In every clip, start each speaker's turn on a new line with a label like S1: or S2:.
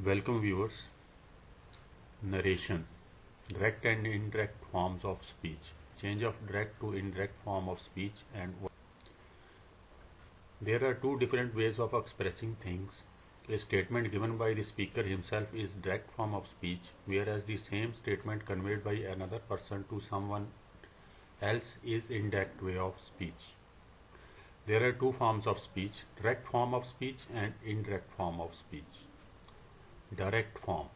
S1: Welcome viewers. Narration. Direct and indirect forms of speech. Change of direct to indirect form of speech and there are two different ways of expressing things. A statement given by the speaker himself is direct form of speech, whereas the same statement conveyed by another person to someone else is indirect way of speech. There are two forms of speech, direct form of speech and indirect form of speech. Direct form.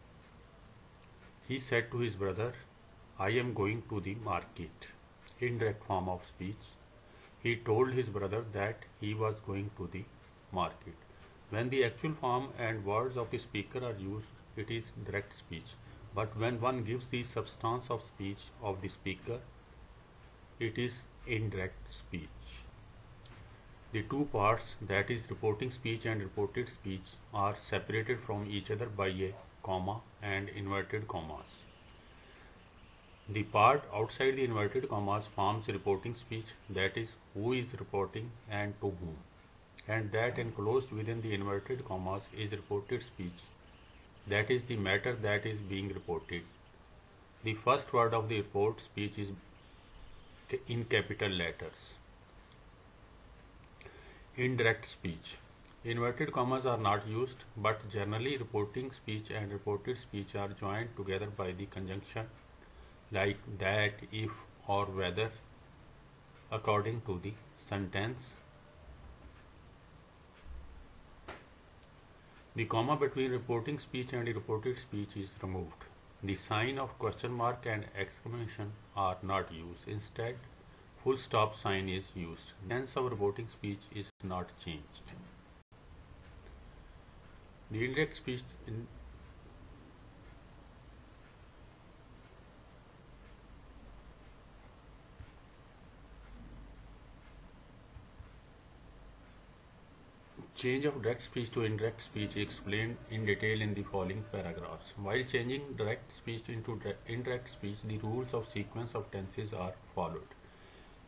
S1: He said to his brother, I am going to the market. Indirect form of speech. He told his brother that he was going to the market. When the actual form and words of the speaker are used, it is direct speech. But when one gives the substance of speech of the speaker, it is indirect speech. The two parts, that is reporting speech and reported speech, are separated from each other by a comma and inverted commas. The part outside the inverted commas forms reporting speech, that is who is reporting and to whom, and that enclosed within the inverted commas is reported speech, that is the matter that is being reported. The first word of the report speech is in capital letters. Indirect speech. Inverted commas are not used, but generally reporting speech and reported speech are joined together by the conjunction like that, if, or whether, according to the sentence. The comma between reporting speech and reported speech is removed. The sign of question mark and exclamation are not used. Instead, full stop sign is used. Tense of reporting speech is not changed. The indirect speech Change of direct speech to indirect speech is explained in detail in the following paragraphs. While changing direct speech into indirect speech, the rules of sequence of tenses are followed.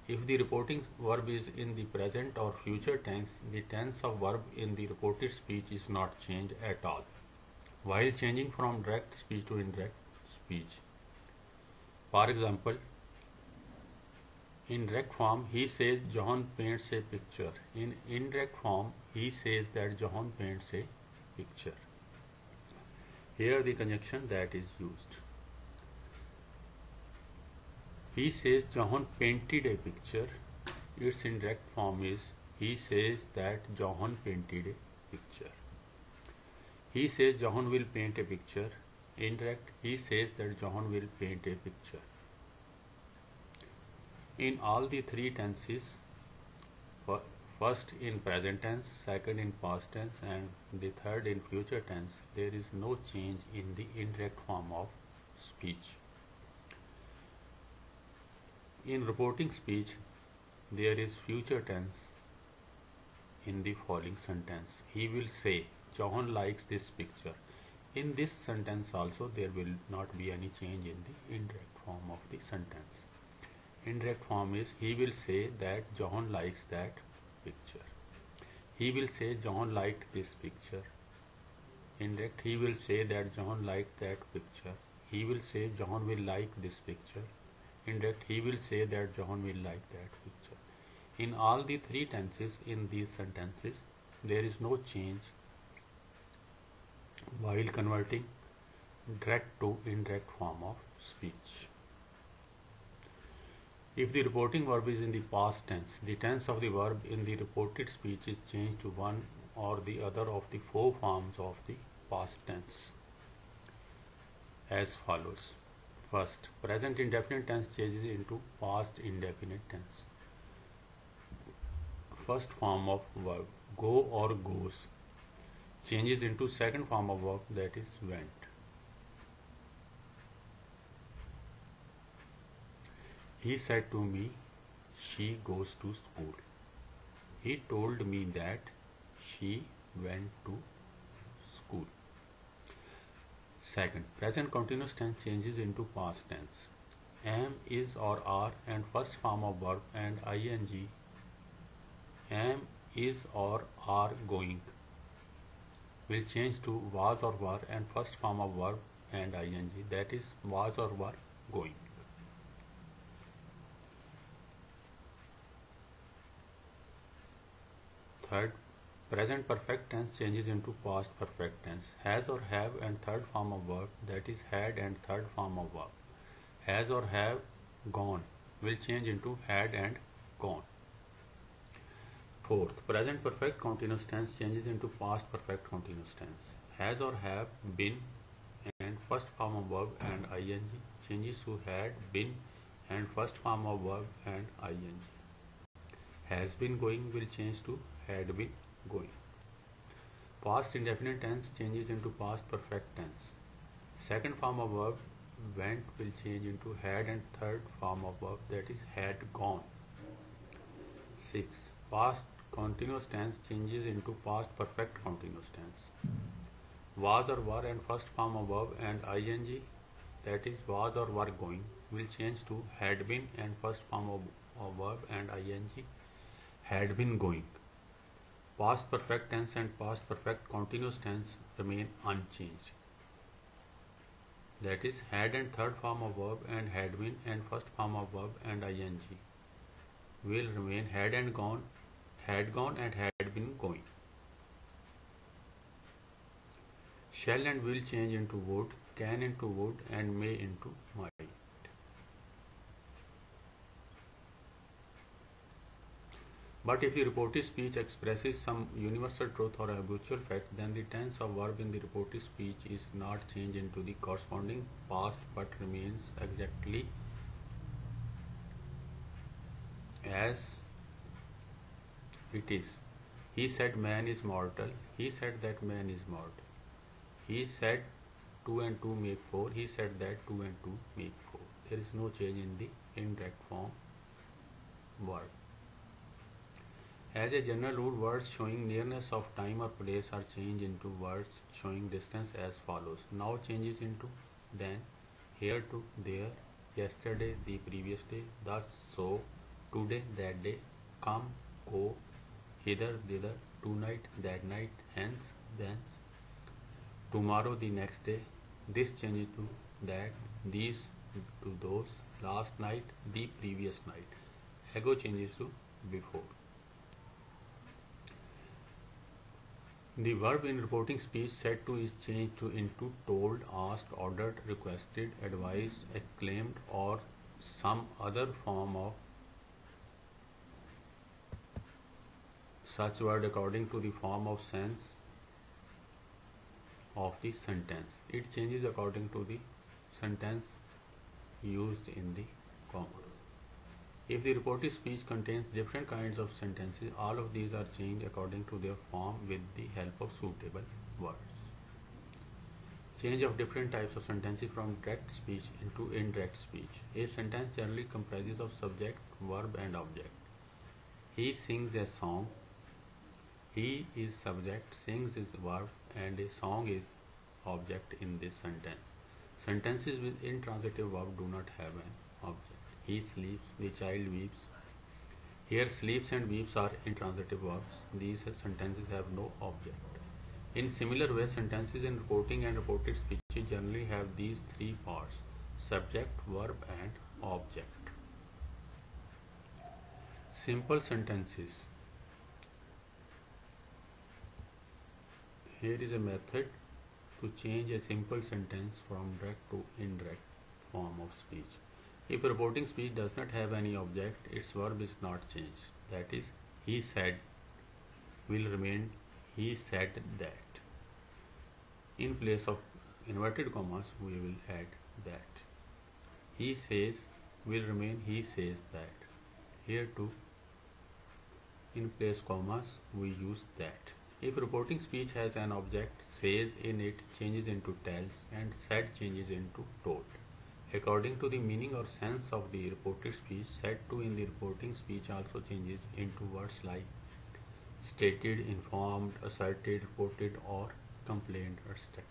S1: If the reporting verb is in the present or future tense, the tense of verb in the reported speech is not changed at all. While changing from direct speech to indirect speech. For example, in direct form, he says John paints a picture. In indirect form, he says that John paints a picture. Here the conjunction that is used. He says John painted a picture. Its indirect form is he says that John painted a picture. He says John will paint a picture. Indirect, he says that John will paint a picture. In all the three tenses, first in present tense, second in past tense, and the third in future tense, there is no change in the indirect form of speech. In reporting speech, there is future tense in the following sentence. He will say, John likes this picture. In this sentence also, there will not be any change in the indirect form of the sentence. Indirect form is he will say that John likes that picture. He will say John liked this picture. Indirect, he will say that John liked that picture. He will say John will like this picture. Indirect, he will say that John will like that picture. In all the three tenses in these sentences, there is no change while converting direct to indirect form of speech. If the reporting verb is in the past tense, the tense of the verb in the reported speech is changed to one or the other of the four forms of the past tense as follows. First, present indefinite tense changes into past indefinite tense. First form of verb, go or goes, changes into second form of verb, that is went. He said to me, she goes to school. He told me that she went to school. Second, present continuous tense changes into past tense. Am, is or are and first form of verb and ing. Am, is or are going. will change to was or were and first form of verb and ing, that is was or were going. Third, present perfect tense changes into past perfect tense. Has or have and third form of verb, that is had and third form of verb. Has or have gone will change into had and gone. Fourth, present perfect continuous tense changes into past perfect continuous tense. Has or have been and first form of verb and ing changes to had been and first form of verb and ing. Has been going will change to had been going. Past indefinite tense changes into past perfect tense. Second form of verb went will change into had and third form of verb, that is had gone. 6. Past continuous tense changes into past perfect continuous tense. Was or were and first form of verb and ing, that is was or were going, will change to had been and first form of verb and ing, had been going. Past perfect tense and past perfect continuous tense remain unchanged. That is had and third form of verb and had been and first form of verb and ing will remain had and gone, had gone and had been going. Shall and will change into would, can into would and may into might. But if the reported speech expresses some universal truth or habitual fact, then the tense of verb in the reported speech is not changed into the corresponding past but remains exactly as it is. He said man is mortal. He said that man is mortal. He said 2 and 2 make 4. He said that 2 and 2 make 4. There is no change in the indirect form verb. As a general rule, words showing nearness of time or place are changed into words showing distance as follows. Now changes into then, here to there, yesterday, the previous day, thus, so, today, that day, come, go, hither, thither, tonight, that night, hence, thence, tomorrow, the next day. This changes to that, these to those, last night, the previous night. Ago changes to before. The verb in reporting speech said to is changed to into told, asked, ordered, requested, advised, acclaimed or some other form of such word according to the form of sense of the sentence. It changes according to the sentence used in the comma. If the reported speech contains different kinds of sentences, all of these are changed according to their form with the help of suitable words. Change of different types of sentences from direct speech into indirect speech. A sentence generally comprises of subject, verb and object. He sings a song. He is subject, sings is verb and a song is object in this sentence. Sentences with intransitive verb do not have an object. He sleeps, the child weeps. Here sleeps and weeps are intransitive verbs. These sentences have no object. In similar way, sentences in reporting and reported speeches generally have these three parts: subject, verb and object. Simple sentences. Here is a method to change a simple sentence from direct to indirect form of speech. If a reporting speech does not have any object, its verb is not changed. That is, he said will remain he said that. In place of inverted commas, we will add that. He says will remain he says that. Here too, in place commas, we use that. If reporting speech has an object, says in it changes into tells and said changes into told. According to the meaning or sense of the reported speech, said to in the reporting speech also changes into words like stated, informed, asserted, reported or complained, etc.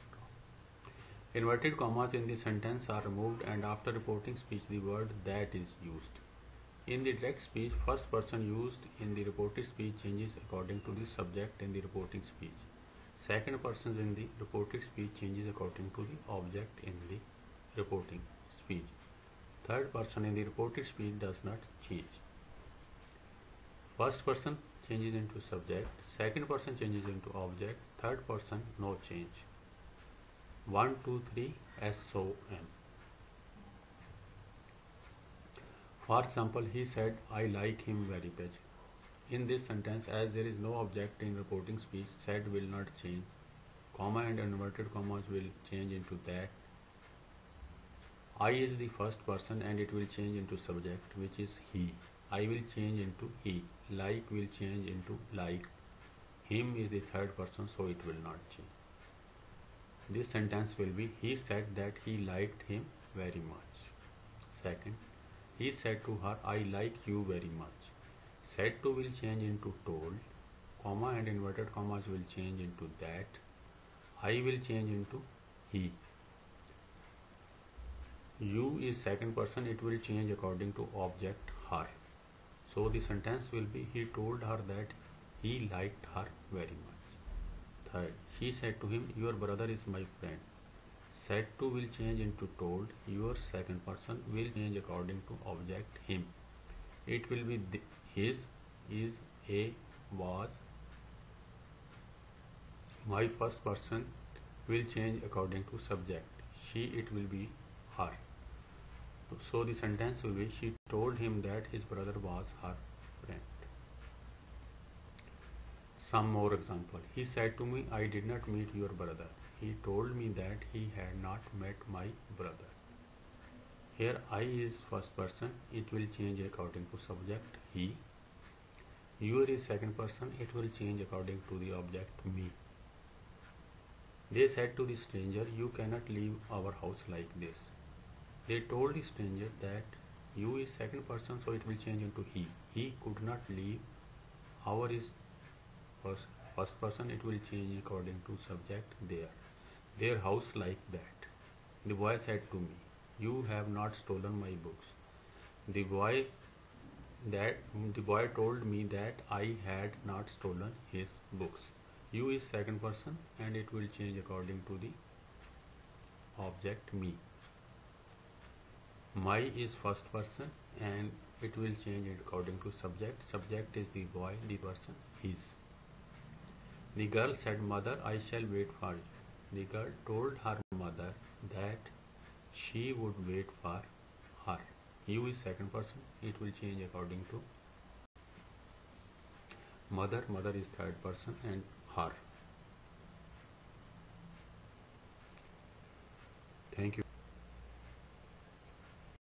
S1: Inverted commas in the sentence are removed and after reporting speech the word that is used. In the direct speech, first person used in the reported speech changes according to the subject in the reporting speech. Second person in the reported speech changes according to the object in the reporting speech. Third person in the reported speech does not change. First person changes into subject, second person changes into object, third person no change. 1, 2, 3 SOM. For example, he said, I like him very much. In this sentence, as there is no object in reporting speech, said will not change. Comma and inverted commas will change into that. I is the first person and it will change into subject, which is he. I will change into he. Like will change into like. Him is the third person, so it will not change. This sentence will be, he said that he liked him very much. Second, he said to her, I like you very much. Said to will change into told. Comma and inverted commas will change into that. I will change into he. You is second person, it will change according to object her. So the sentence will be, he told her that he liked her very much. Third, she said to him, your brother is my friend. Said to will change into told. Your second person will change according to object him. It will be his, is, a, was. My first person will change according to subject. She, it will be her. So the sentence will be, she told him that his brother was her friend. Some more example. He said to me, I did not meet your brother. He told me that he had not met my brother. Here I is first person, it will change according to subject he. Your is second person, it will change according to the object me. They said to the stranger, you cannot leave our house like this. They told the stranger that you is second person, so it will change into he. He could not leave. Our is first person, it will change according to subject there. Their house like that. The boy said to me, you have not stolen my books. The boy told me that I had not stolen his books. You is second person and it will change according to the object me. My is first person and it will change according to subject. Subject is the boy, the person his. The girl said, mother, I shall wait for you. The girl told her mother that she would wait for her. You is second person, it will change according to mother. Mother is third person and her. Thank you.